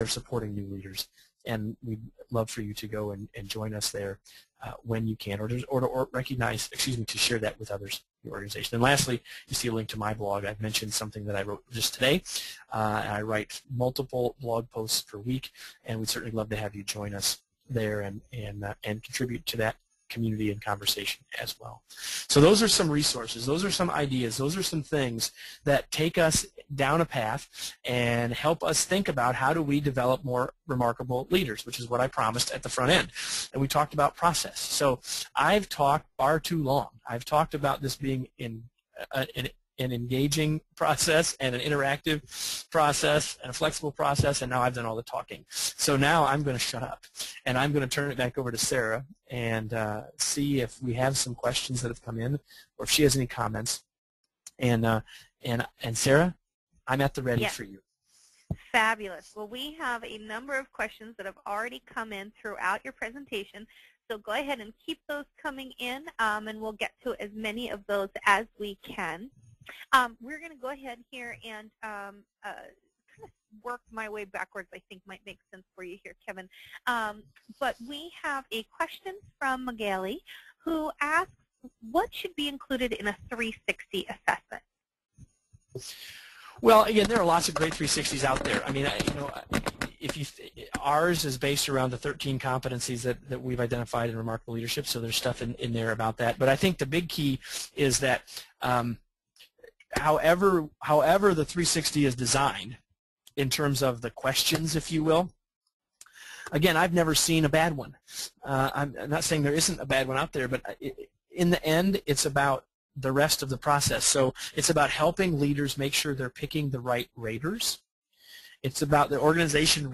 are supporting new leaders. And we'd love for you to go and join us there when you can, or recognize, excuse me, to share that with others in your organization. And lastly, you see a link to my blog. I've mentioned something that I wrote just today. I write multiple blog posts per week, and we'd certainly love to have you join us there and contribute to that community and conversation as well. So those are some resources. Those are some ideas. Those are some things that take us down a path and help us think about how do we develop more remarkable leaders, which is what I promised at the front end. And we talked about process. So I've talked far too long. I've talked about this being an engaging process and an interactive process and a flexible process, and now I've done all the talking. So now I'm going to shut up, and I'm going to turn it back over to Sarah and see if we have some questions that have come in or if she has any comments. And Sarah, I'm at the ready for you. Fabulous. Well, we have a number of questions that have already come in throughout your presentation. So go ahead and keep those coming in, and we'll get to as many of those as we can. We're going to go ahead here and kind of work my way backwards, I think might make sense for you here, Kevin. But we have a question from Magali who asks, what should be included in a 360 assessment? Well, again, there are lots of great 360s out there. I mean, ours is based around the 13 competencies that we've identified in remarkable leadership, so there's stuff in there about that. But I think the big key is that however the 360 is designed in terms of the questions, if you will, again, I've never seen a bad one. I'm not saying there isn't a bad one out there, but in the end, it's about the rest of the process. So it's about helping leaders make sure they're picking the right raters. It's about the organization